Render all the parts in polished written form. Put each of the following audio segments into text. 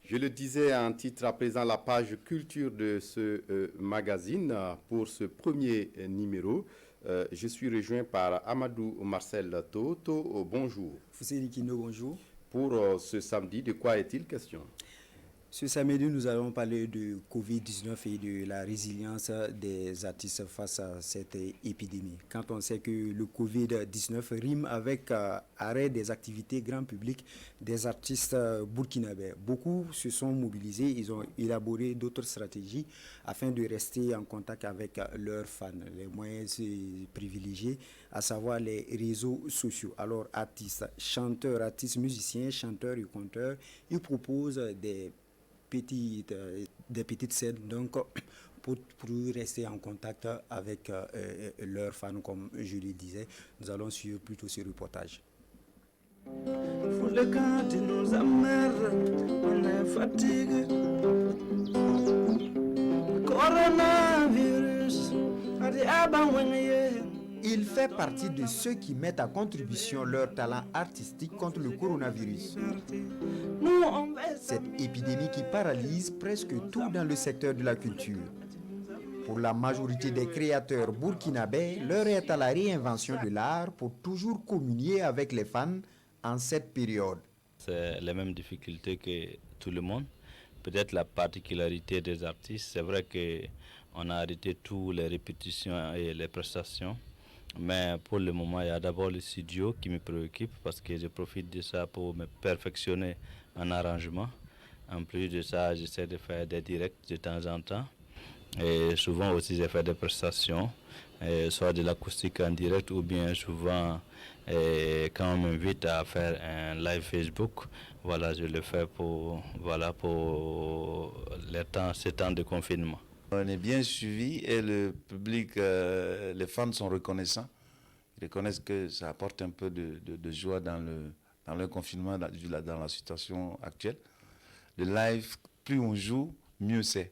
Je le disais en titre à présent, la page culture de ce magazine pour ce premier numéro. Je suis rejoint par Amadou Marcel Toto. Bonjour. Fousseli Kino, bonjour. Pour ce samedi, de quoi est-il question? Ce samedi, nous allons parler de Covid-19 et de la résilience des artistes face à cette épidémie. Quand on sait que le Covid-19 rime avec arrêt des activités grand public des artistes burkinabés, beaucoup se sont mobilisés, ils ont élaboré d'autres stratégies afin de rester en contact avec leurs fans. Les moyens privilégiés, à savoir les réseaux sociaux. Alors, artistes, chanteurs, artistes, musiciens, chanteurs et conteurs, ils proposent des petites scènes donc pour rester en contact avec leurs fans, comme je le disais. Nous allons suivre plutôt ce reportage. Il fait partie de ceux qui mettent à contribution leur talent artistique contre le coronavirus. Cette épidémie qui paralyse presque tout dans le secteur de la culture. Pour la majorité des créateurs burkinabés, l'heure est à la réinvention de l'art pour toujours communier avec les fans en cette période. C'est les mêmes difficultés que tout le monde. Peut-être la particularité des artistes, c'est vrai qu'on a arrêté toutes les répétitions et les prestations. Mais pour le moment, il y a d'abord le studio qui me préoccupe parce que je profite de ça pour me perfectionner en arrangement. En plus de ça, j'essaie de faire des directs de temps en temps. Et souvent aussi, j'ai fait des prestations, soit de l'acoustique en direct ou bien souvent, quand on m'invite à faire un live Facebook, voilà, je le fais pour ces temps de confinement. On est bien suivi et le public, les fans sont reconnaissants. Ils reconnaissent que ça apporte un peu de joie dans le confinement, dans la situation actuelle. Le live, plus on joue, mieux c'est.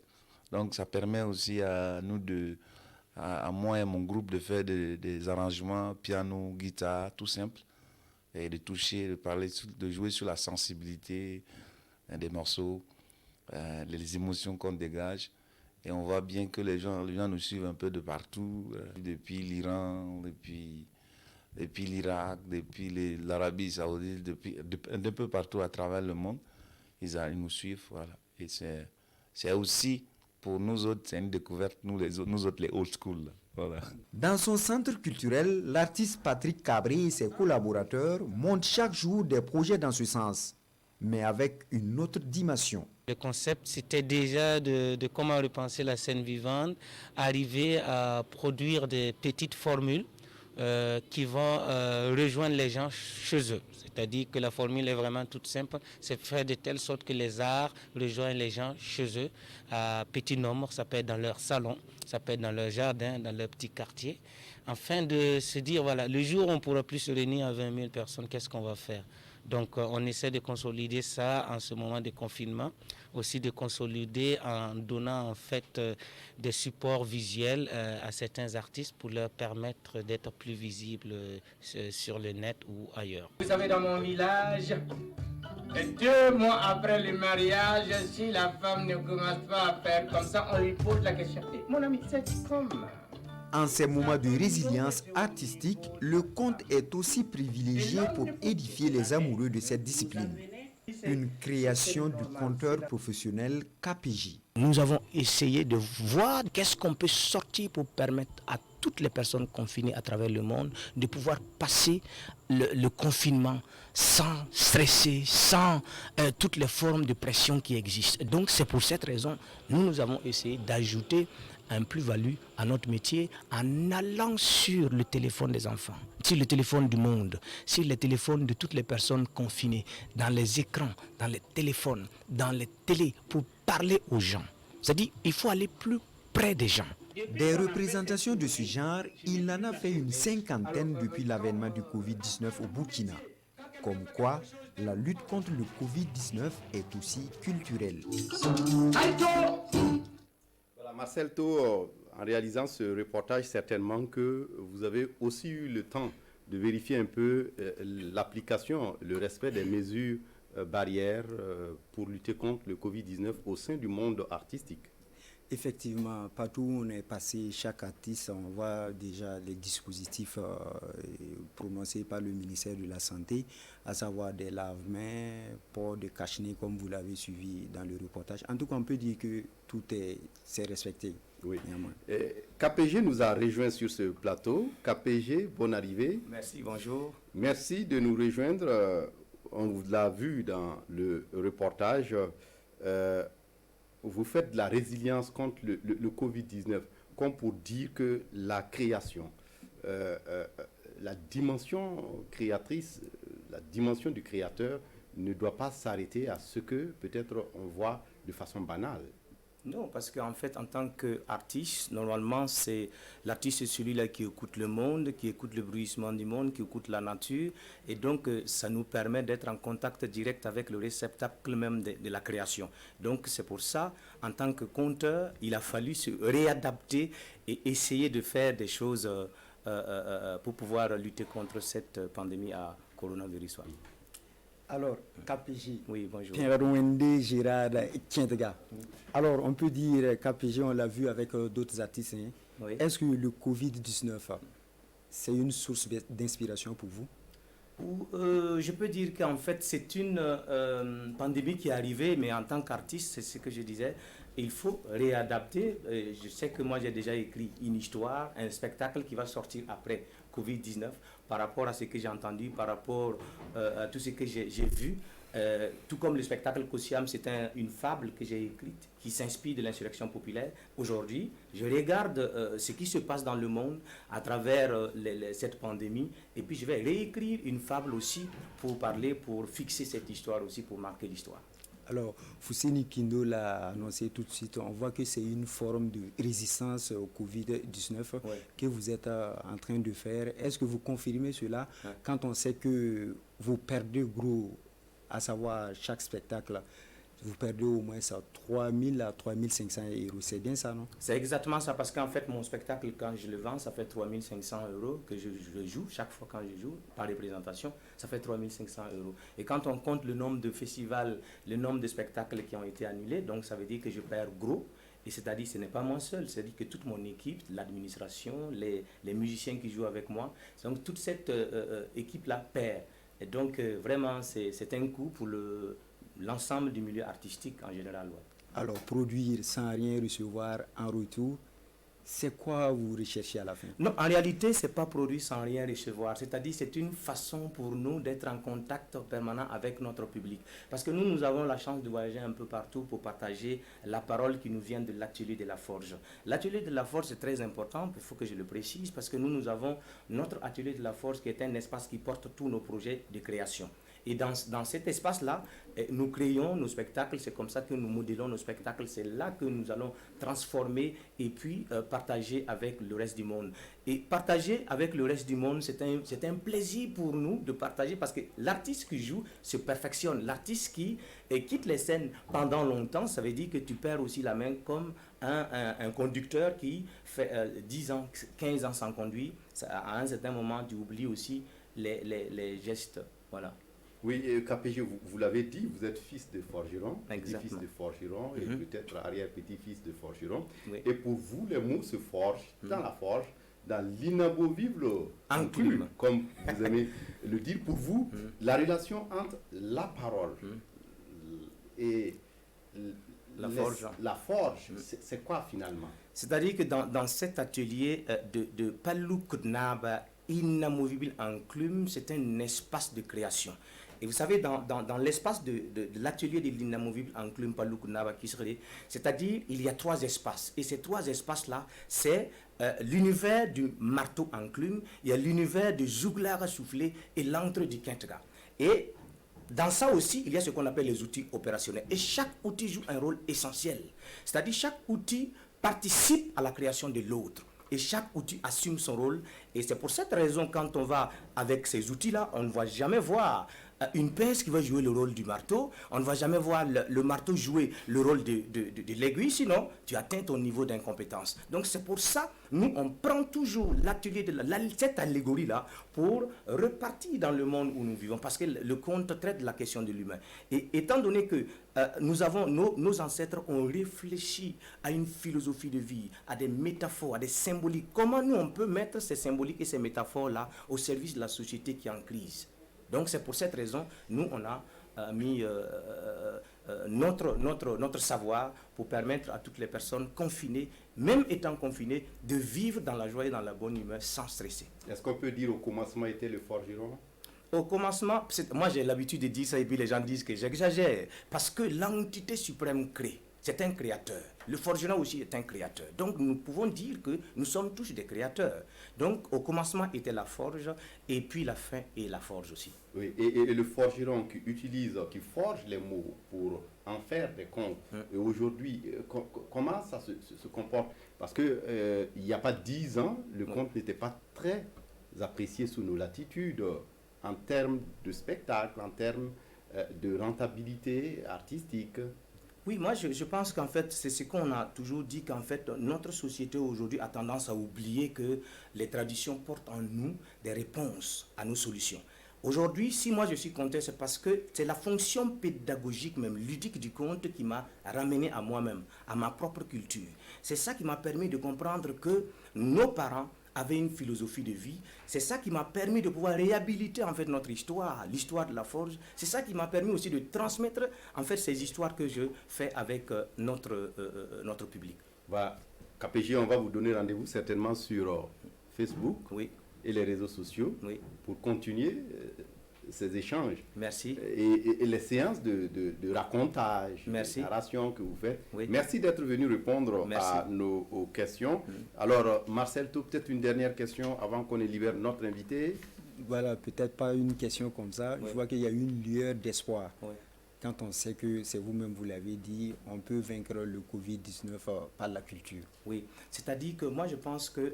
Donc ça permet aussi à nous, à moi et mon groupe, de faire des arrangements, piano, guitare, tout simple. Et de toucher, de parler, de jouer sur la sensibilité des morceaux, les émotions qu'on dégage. Et on voit bien que les gens nous suivent un peu de partout, depuis l'Iran, depuis l'Irak, depuis l'Arabie Saoudite, d'un peu partout à travers le monde. Ils nous suivent, voilà. Et c'est aussi, pour nous autres, c'est une découverte, nous autres, les old school. Voilà. Dans son centre culturel, l'artiste Patrick Cabré et ses collaborateurs montent chaque jour des projets dans ce sens, mais avec une autre dimension. Le concept, c'était déjà de comment repenser la scène vivante, arriver à produire des petites formules qui vont rejoindre les gens chez eux. C'est-à-dire que la formule est vraiment toute simple, c'est faire de telle sorte que les arts rejoignent les gens chez eux, à petit nombre, ça peut être dans leur salon, ça peut être dans leur jardin, dans leur petit quartier, afin de se dire, voilà, le jour où on ne pourra plus se réunir à 20 000 personnes, qu'est-ce qu'on va faire ? Donc on essaie de consolider ça en ce moment de confinement, aussi de consolider en donnant en fait des supports visuels à certains artistes pour leur permettre d'être plus visibles sur le net ou ailleurs. Vous savez, dans mon village, 2 mois après le mariage, si la femme ne commence pas à faire comme ça, on lui pose la question. Mon ami, c'est comme... En ces moments de résilience artistique, le conte est aussi privilégié pour édifier les amoureux de cette discipline. Une création du conteur professionnel KPJ. Nous avons essayé de voir qu'est-ce qu'on peut sortir pour permettre à toutes les personnes confinées à travers le monde de pouvoir passer le confinement sans stresser, sans toutes les formes de pression qui existent. Donc c'est pour cette raison que nous avons essayé d'ajouter un plus-value à notre métier en allant sur le téléphone des enfants, sur le téléphone du monde, sur les téléphones de toutes les personnes confinées, dans les écrans, dans les téléphones, dans les télés, pour parler aux gens. C'est-à-dire qu'il faut aller plus près des gens. Des représentations de ce genre, il en a fait une 50aine depuis l'avènement du Covid-19 au Burkina. Comme quoi, la lutte contre le Covid-19 est aussi culturelle. Voilà, Marcel Tho, en réalisant ce reportage, certainement que vous avez aussi eu le temps de vérifier un peu l'application, le respect des mesures barrières pour lutter contre le Covid-19 au sein du monde artistique. Effectivement, partout où on est passé, chaque artiste, on voit déjà les dispositifs prononcés par le ministère de la Santé, à savoir des lave-mains, port de cache-nez, comme vous l'avez suivi dans le reportage. En tout cas, on peut dire que tout c'est respecté. Oui. KPG nous a rejoints sur ce plateau. KPG, bonne arrivée. Merci, bonjour. Merci de nous rejoindre. On vous l'a vu dans le reportage. Vous faites de la résilience contre le Covid-19, comme pour dire que la création, la dimension créatrice, la dimension du créateur ne doit pas s'arrêter à ce que peut-être on voit de façon banale. Non, parce qu'en fait, en tant qu'artiste, normalement, l'artiste c'est celui-là qui écoute le monde, qui écoute le bruissement du monde, qui écoute la nature. Et donc, ça nous permet d'être en contact direct avec le réceptacle même de la création. Donc, c'est pour ça, en tant que conteur, il a fallu se réadapter et essayer de faire des choses pour pouvoir lutter contre cette pandémie à coronavirus. Alors, KPG, oui, bonjour. Alors, on peut dire, KPG, on l'a vu avec d'autres artistes. Hein. Oui. Est-ce que le Covid-19, c'est une source d'inspiration pour vous? Je peux dire qu'en fait, c'est une pandémie qui est arrivée, mais en tant qu'artiste, c'est ce que je disais, il faut réadapter. Je sais que moi, j'ai déjà écrit une histoire, un spectacle qui va sortir après Covid-19, par rapport à ce que j'ai entendu, par rapport à tout ce que j'ai vu. Tout comme le spectacle Kosiam, c'est une fable que j'ai écrite qui s'inspire de l'insurrection populaire. Aujourd'hui, je regarde ce qui se passe dans le monde à travers cette pandémie et puis je vais réécrire une fable aussi pour parler, pour fixer cette histoire aussi, pour marquer l'histoire. Alors, Fousseni Kindo l'a annoncé tout de suite, on voit que c'est une forme de résistance au Covid-19 ouais. que vous êtes en train de faire. Est-ce que vous confirmez cela ouais. quand on sait que vous perdez gros, à savoir chaque spectacle, vous perdez au moins 3 000 à 3 500 euros. C'est bien ça, non? C'est exactement ça, parce qu'en fait, mon spectacle, quand je le vends, ça fait 3 500 euros que je joue. Chaque fois quand je joue, par représentation, ça fait 3 500 euros. Et quand on compte le nombre de festivals, le nombre de spectacles qui ont été annulés, donc ça veut dire que je perds gros. Et c'est-à-dire, ce n'est pas moi seul, c'est-à-dire que toute mon équipe, l'administration, les musiciens qui jouent avec moi, donc toute cette équipe-là perd. Et donc, vraiment, c'est un coup pour l'ensemble du milieu artistique en général. Ouais. Alors, produire sans rien recevoir en retour, c'est quoi vous recherchez à la fin? Non, en réalité, ce n'est pas produire sans rien recevoir. C'est-à-dire, c'est une façon pour nous d'être en contact permanent avec notre public. Parce que nous avons la chance de voyager un peu partout pour partager la parole qui nous vient de l'atelier de la Forge. L'atelier de la Forge, c'est très important, il faut que je le précise, parce que nous avons notre atelier de la Forge qui est un espace qui porte tous nos projets de création. Et dans cet espace-là, nous créons nos spectacles, c'est comme ça que nous modélons nos spectacles, c'est là que nous allons transformer et puis partager avec le reste du monde. Et partager avec le reste du monde, c'est un plaisir pour nous de partager parce que l'artiste qui joue se perfectionne. L'artiste qui quitte les scènes pendant longtemps, ça veut dire que tu perds aussi la main comme un conducteur qui fait 10 ans, 15 ans sans conduire. À un certain moment, tu oublies aussi les gestes. Voilà. Oui, KPG, vous l'avez dit, vous êtes fils de forgeron, petit-fils de forgeron et peut-être arrière-petit-fils de forgeron. Oui. Et pour vous, les mots se forgent dans la forge, dans l'inamovible enclume, comme vous aimez le dire. Pour vous, la relation entre la parole et la forge, c'est quoi finalement? C'est-à-dire que dans cet atelier de Palouknaba, inamovible enclume, c'est un espace de création. Et vous savez, dans l'espace de l'atelier de l'inamovible enclume Palouknaba, c'est-à-dire il y a 3 espaces. Et ces 3 espaces-là, c'est l'univers du marteau enclume, il y a l'univers du zouglar soufflé et l'antre du quintga. Et dans ça aussi, il y a ce qu'on appelle les outils opérationnels. Et chaque outil joue un rôle essentiel. C'est-à-dire chaque outil participe à la création de l'autre. Et chaque outil assume son rôle. Et c'est pour cette raison, quand on va avec ces outils-là, on ne va jamais voir une pince qui va jouer le rôle du marteau. On ne va jamais voir le marteau jouer le rôle de l'aiguille, sinon tu atteins ton niveau d'incompétence. Donc c'est pour ça, nous, on prend toujours l'atelier de cette allégorie-là pour repartir dans le monde où nous vivons, parce que le conte traite de la question de l'humain. Et étant donné que nos ancêtres ont réfléchi à une philosophie de vie, à des métaphores, à des symboliques, comment nous, on peut mettre ces symboliques et ces métaphores-là au service de la société qui est en crise? Donc c'est pour cette raison, nous, on a mis notre savoir pour permettre à toutes les personnes confinées, même étant confinées, de vivre dans la joie et dans la bonne humeur sans stresser. Est-ce qu'on peut dire au commencement était le forgeron? Au commencement, moi j'ai l'habitude de dire ça et puis les gens disent que j'exagère, parce que l'entité suprême crée. C'est un créateur. Le forgeron aussi est un créateur. Donc nous pouvons dire que nous sommes tous des créateurs. Donc au commencement était la forge, et puis la fin est la forge aussi. Oui, et le forgeron qui forge les mots pour en faire des contes, et aujourd'hui, comment ça se comporte? Parce qu'il n'y a pas 10 ans, le conte n'était pas très apprécié sous nos latitudes, en termes de spectacle, en termes de rentabilité artistique. Oui, moi je pense qu'en fait, c'est ce qu'on a toujours dit, qu'en fait, notre société aujourd'hui a tendance à oublier que les traditions portent en nous des réponses à nos solutions. Aujourd'hui, si moi je suis content, c'est parce que c'est la fonction pédagogique, même ludique du conte qui m'a ramené à moi-même, à ma propre culture. C'est ça qui m'a permis de comprendre que nos parents avaient une philosophie de vie. C'est ça qui m'a permis de pouvoir réhabiliter en fait notre histoire, l'histoire de la forge. C'est ça qui m'a permis aussi de transmettre en fait ces histoires que je fais avec notre public. Voilà. KPG, on va vous donner rendez-vous certainement sur Facebook, oui, et les réseaux sociaux, oui, pour continuer ces échanges. Merci. Et les séances de racontage, merci, de narration que vous faites. Oui. Merci d'être venu répondre merci à nos questions. Alors, Marcel Tau, peut-être une dernière question avant qu'on ne libère notre invité. Voilà, peut-être pas une question comme ça. Oui. Je vois qu'il y a une lueur d'espoir. Oui. Quand on sait que, c'est vous-même, vous l'avez dit, on peut vaincre le Covid-19 par la culture. Oui, c'est-à-dire que moi je pense que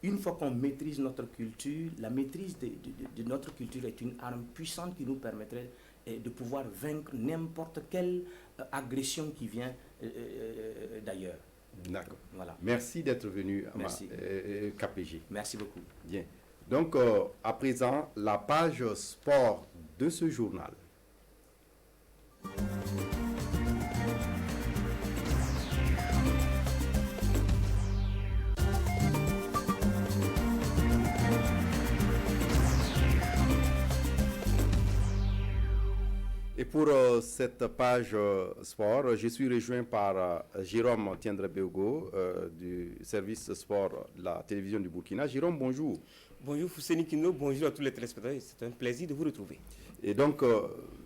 une fois qu'on maîtrise notre culture, la maîtrise de notre culture est une arme puissante qui nous permettrait de pouvoir vaincre n'importe quelle agression qui vient d'ailleurs. D'accord. Voilà. Merci d'être venu à KPG. Merci beaucoup. Bien. Donc, à présent, la page sport de ce journal. Et pour cette page sport, je suis rejoint par Jérôme Tiendrebego du service sport de la télévision du Burkina. Jérôme, bonjour. Bonjour Fousseni Kino, bonjour à tous les téléspectateurs. C'est un plaisir de vous retrouver. Et donc,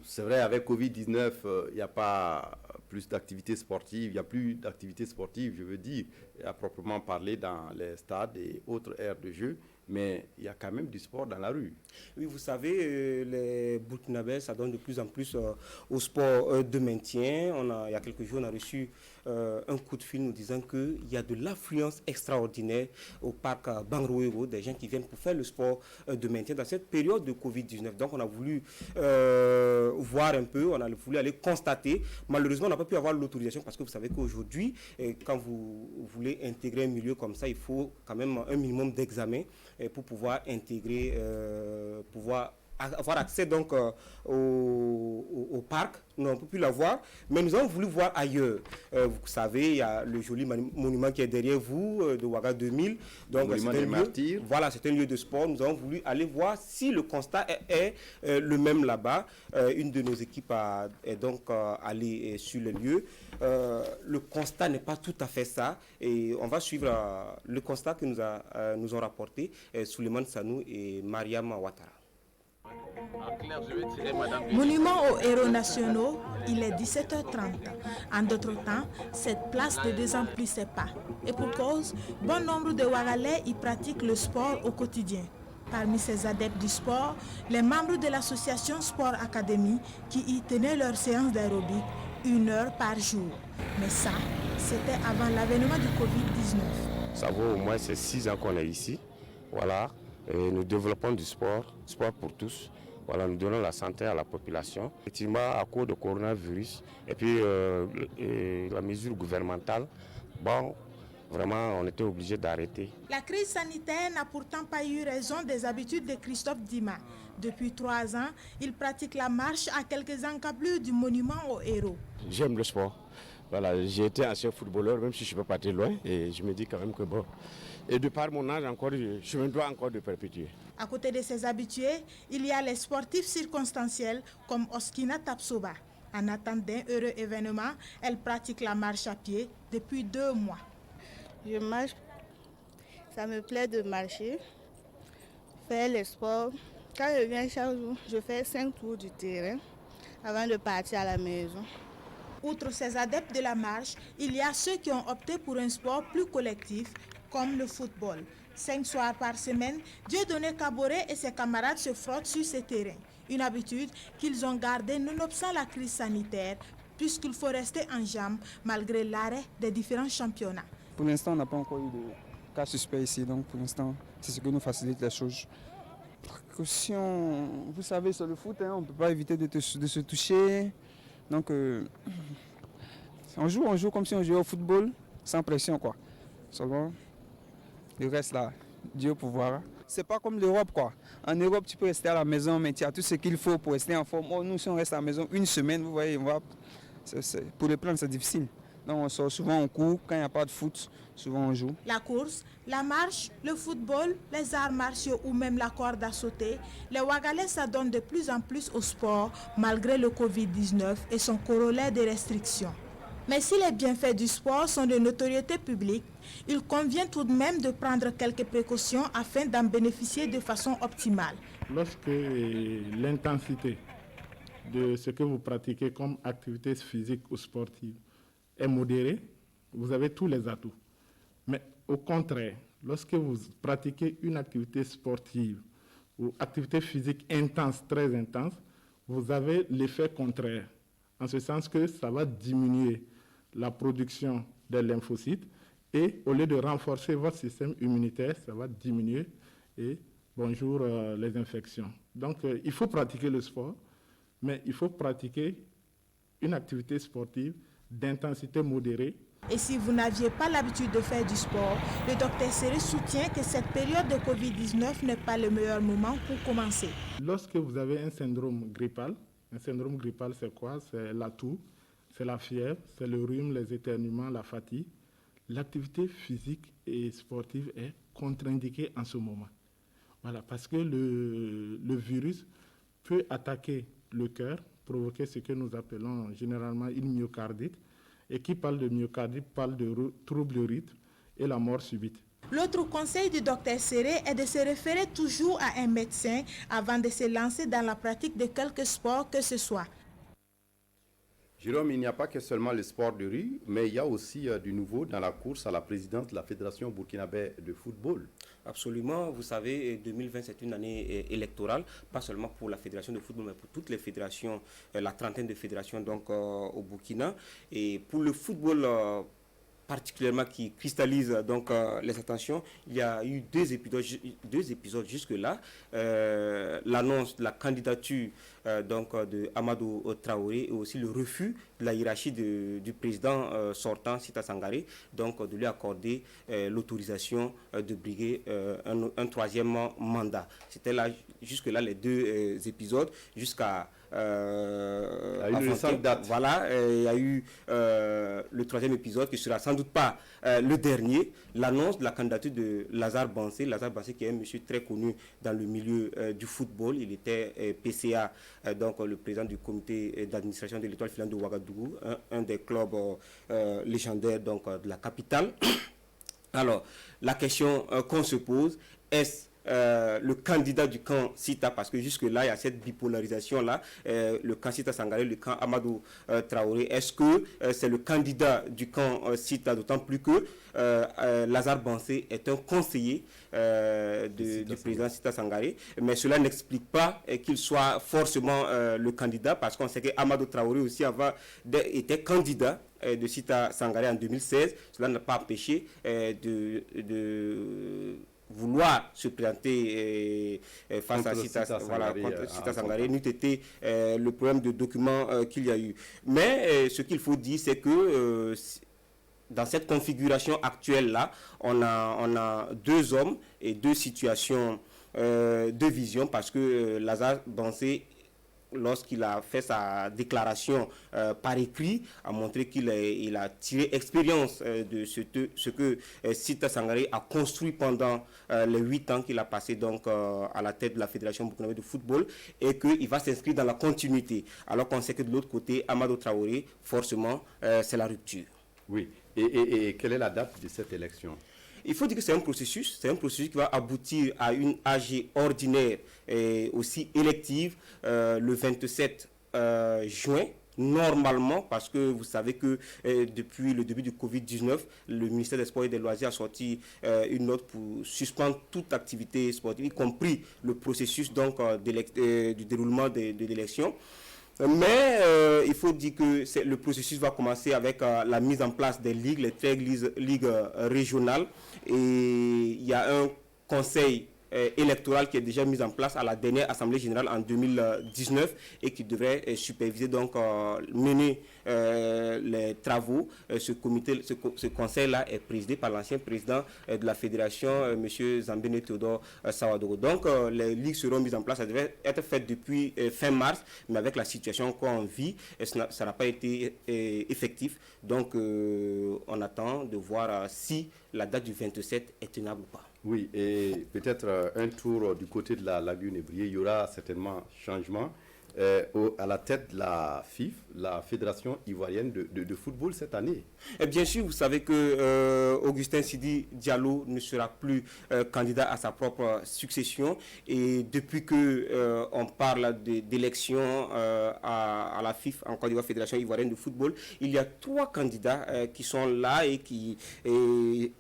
c'est vrai, avec Covid-19, il n'y a pas plus d'activités sportives, il n'y a plus d'activités sportives, je veux dire, à proprement parler dans les stades et autres aires de jeu, mais il y a quand même du sport dans la rue. Oui, vous savez, les Burkinabés s'adonnent de plus en plus au sport de maintien. Il y a quelques jours, on a reçu un coup de fil nous disant qu'il y a de l'affluence extraordinaire au parc Bangrouéro, des gens qui viennent pour faire le sport de maintien dans cette période de Covid-19. Donc on a voulu voir un peu, on a voulu aller constater. Malheureusement, on n'a pas pu avoir l'autorisation parce que vous savez qu'aujourd'hui, quand vous voulez intégrer un milieu comme ça, il faut quand même un minimum d'examen pour pouvoir intégrer, pouvoir avoir accès donc au parc. Nous n'avons pas pu l'avoir, mais nous avons voulu voir ailleurs. Vous savez, il y a le joli monument qui est derrière vous, de Ouaga 2000. Donc, le monument des martyrs. Voilà, c'est un lieu de sport. Nous avons voulu aller voir si le constat est le même là-bas. Une de nos équipes est donc allée sur le lieu. Le constat n'est pas tout à fait ça. Et on va suivre le constat que nous ont rapporté Souleymane Sanou et Mariam Ouattara. Monument aux héros nationaux, il est 17h30. En d'autres temps, cette place ne désemplissait pas. Et pour cause, bon nombre de Ouagalais y pratiquent le sport au quotidien. Parmi ces adeptes du sport, les membres de l'association Sport Academy qui y tenaient leur séance d'aérobic 1 heure par jour. Mais ça, c'était avant l'avènement du Covid-19. Ça vaut au moins 6 ans qu'on est ici. Voilà. Et nous développons du sport pour tous. Voilà, nous donnons la santé à la population. Effectivement, à cause du coronavirus et puis la mesure gouvernementale, bon, vraiment, on était obligé d'arrêter. La crise sanitaire n'a pourtant pas eu raison des habitudes de Christophe Dima. Depuis 3 ans, il pratique la marche à quelques encablures du monument aux héros. J'aime le sport. Voilà, j'ai été ancien footballeur, même si je ne peux pas aller loin. Et je me dis quand même que bon. Et de par mon âge encore, je me dois encore de perpétuer. À côté de ses habitués, il y a les sportifs circonstanciels comme Oskina Tapsoba. En attente d'un heureux événement, elle pratique la marche à pied depuis 2 mois. Je marche, ça me plaît de marcher, faire le sport. Quand je viens chaque jour, je fais 5 tours du terrain avant de partir à la maison. Outre ces adeptes de la marche, il y a ceux qui ont opté pour un sport plus collectif, comme le football. 5 soirs par semaine, Dieudonné Kaboré et ses camarades se frottent sur ces terrains. Une habitude qu'ils ont gardée nonobstant la crise sanitaire, puisqu'il faut rester en jambes malgré l'arrêt des différents championnats. Pour l'instant, on n'a pas encore eu de cas suspects ici, donc pour l'instant, c'est ce qui nous facilite les choses. Précaution, vous savez, sur le foot, on ne peut pas éviter de se toucher. Donc, on joue comme si on jouait au football, sans pression, quoi. Seulement, le reste là, Dieu pour voir. C'est pas comme l'Europe, quoi. En Europe, tu peux rester à la maison, mais tu as tout ce qu'il faut pour rester en forme. Oh, nous, si on reste à la maison 1 semaine, vous voyez, pour les plans, c'est difficile. Donc, on sort souvent, on court. Quand il n'y a pas de foot, souvent on joue. La course, la marche, le football, les arts martiaux ou même la corde à sauter, les Ouagalais s'adonnent de plus en plus au sport malgré le Covid-19 et son corollaire des restrictions. Mais si les bienfaits du sport sont de notoriété publique, il convient tout de même de prendre quelques précautions afin d'en bénéficier de façon optimale. Lorsque l'intensité de ce que vous pratiquez comme activité physique ou sportive est modérée, vous avez tous les atouts. Mais au contraire, lorsque vous pratiquez une activité sportive ou activité physique intense, très intense, vous avez l'effet contraire, en ce sens que ça va diminuer la production des lymphocytes et au lieu de renforcer votre système immunitaire, ça va diminuer et bonjour les infections. Donc il faut pratiquer le sport, mais il faut pratiquer une activité sportive d'intensité modérée. Et si vous n'aviez pas l'habitude de faire du sport, le docteur Séré soutient que cette période de Covid-19 n'est pas le meilleur moment pour commencer. Lorsque vous avez un syndrome grippal c'est quoi? C'est la toux, c'est la fièvre, c'est le rhume, les éternuements, la fatigue. L'activité physique et sportive est contre-indiquée en ce moment. Voilà, parce que le virus peut attaquer le cœur, provoquer ce que nous appelons généralement une myocardite. Et qui parle de myocardite parle de troubles du rythme et la mort subite. L'autre conseil du docteur Séré est de se référer toujours à un médecin avant de se lancer dans la pratique de quelque sport que ce soit. Jérôme, il n'y a pas que seulement le sport de rue, mais il y a aussi du nouveau dans la course à la présidence de la Fédération burkinabé de football. Absolument. Vous savez, 2020, c'est une année électorale, pas seulement pour la Fédération de football, mais pour toutes les fédérations, la trentaine de fédérations donc, au Burkina. Et pour le football particulièrement qui cristallise donc les attentions, il y a eu deux épisodes jusque-là. L'annonce de la candidature donc de Amadou Traoré et aussi le refus de la hiérarchie du président sortant, Sita Sangaré, donc de lui accorder l'autorisation de briguer un troisième mandat. C'était là jusque-là les deux épisodes jusqu'à il y a eu une récente date. Voilà, il y a eu le troisième épisode qui ne sera sans doute pas le dernier, l'annonce de la candidature de Lazare Bansé. Lazare Bansé qui est un monsieur très connu dans le milieu du football. Il était PCA, donc le président du comité d'administration de l'Étoile filante de Ouagadougou, un des clubs légendaires donc, de la capitale. Alors, la question qu'on se pose, est-ce le candidat du camp Sita, parce que jusque-là, il y a cette bipolarisation-là, le camp Sita Sangaré, le camp Amadou Traoré. Est-ce que c'est le candidat du camp Sita, d'autant plus que Lazare Bansé est un conseiller du président Sita Sangaré, mais cela n'explique pas qu'il soit forcément le candidat, parce qu'on sait que Amadou Traoré aussi était candidat de Sita Sangaré en 2016. Cela n'a pas empêché de vouloir vouloir se présenter face à Sita Sangaré n'eût été le problème de documents qu'il y a eu. Mais ce qu'il faut dire, c'est que dans cette configuration actuelle-là, on a deux hommes et deux situations de vision, parce que Lazare Bansé, lorsqu'il a fait sa déclaration par écrit, a montré qu'il a tiré expérience de ce que Sita Sangaré a construit pendant les 8 ans qu'il a passé donc à la tête de la Fédération burkinabé de football, et qu'il va s'inscrire dans la continuité. Alors qu'on sait que de l'autre côté, Amadou Traoré, forcément, c'est la rupture. Oui. Et quelle est la date de cette élection? Il faut dire que c'est un processus qui va aboutir à une AG ordinaire et aussi élective le 27 juin, normalement, parce que vous savez que depuis le début du Covid-19, le ministère des Sports et des Loisirs a sorti une note pour suspendre toute activité sportive, y compris le processus donc, du déroulement de l'élection. Mais il faut dire que le processus va commencer avec la mise en place des ligues, les 13 ligues régionales. Et il y a un conseil électoral qui est déjà mis en place à la dernière Assemblée générale en 2019 et qui devrait superviser, donc mener les travaux. Ce conseil-là est présidé par l'ancien président de la fédération, M. Zambéné Théodore Sawadoro. Donc les ligues seront mises en place. Ça devait être fait depuis fin mars, mais avec la situation qu'on vit, ça n'a pas été effectif. Donc on attend de voir si la date du 27 est tenable ou pas. Oui, et peut-être un tour du côté de la lagune Évrier, il y aura certainement changement à la tête de la FIF, la Fédération ivoirienne de football cette année. Et bien sûr, vous savez que Augustin Sidi Diallo ne sera plus candidat à sa propre succession, et depuis que on parle d'élection à la FIF, en Côte d'Ivoire, Fédération ivoirienne de football, il y a 3 candidats qui sont là et qui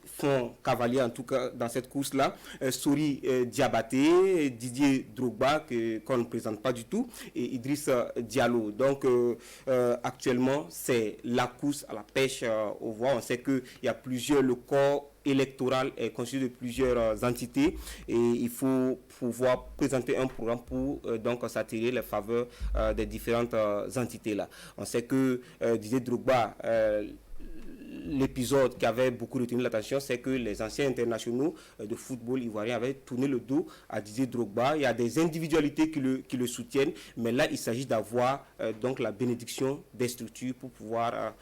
font cavalier en tout cas dans cette course-là. Sori Diabaté, Didier Drogba, qu'on ne présente pas du tout, et Idriss Diallo. Donc actuellement, c'est la course à la pêche aux voix. On sait qu'il y a le corps électoral est constitué de plusieurs entités, et il faut pouvoir présenter un programme pour donc s'attirer les faveurs des différentes entités là. On sait que Didier Drogba, l'épisode qui avait beaucoup retenu l'attention, c'est que les anciens internationaux de football ivoirien avaient tourné le dos à Didier Drogba. Il y a des individualités qui le soutiennent, mais là il s'agit d'avoir donc la bénédiction des structures pour pouvoir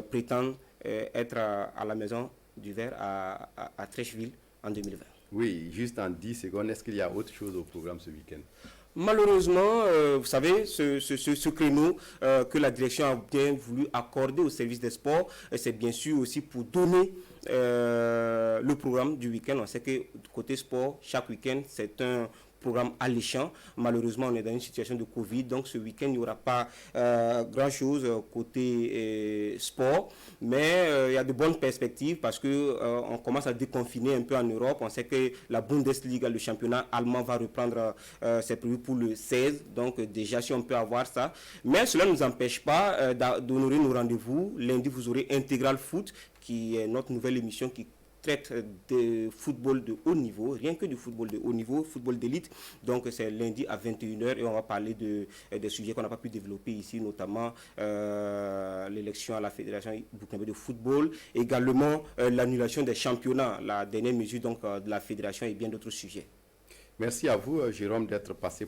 prétendre être à la Maison du Verre à Trècheville en 2020. Oui, juste en 10 secondes, est-ce qu'il y a autre chose au programme ce week-end? Malheureusement, vous savez, ce créneau que la direction a bien voulu accorder au service des sports, c'est bien sûr aussi pour donner le programme du week-end. On sait que du côté sport, chaque week-end, c'est un programme alléchant. Malheureusement, on est dans une situation de Covid, donc ce week-end, il n'y aura pas grand-chose côté sport, mais il y a de bonnes perspectives parce qu'on commence à déconfiner un peu en Europe. On sait que la Bundesliga, le championnat allemand, va reprendre ses prévus pour le 16, donc déjà si on peut avoir ça. Mais cela ne nous empêche pas d'honorer nos rendez-vous. Lundi, vous aurez Intégral Foot, qui est notre nouvelle émission qui traite de football de haut niveau, rien que du football de haut niveau, football d'élite. Donc c'est lundi à 21h et on va parler des sujets qu'on n'a pas pu développer ici, notamment l'élection à la Fédération burkinabé de football, également l'annulation des championnats, la dernière mesure donc, de la Fédération et bien d'autres sujets. Merci à vous, Jérôme, d'être passé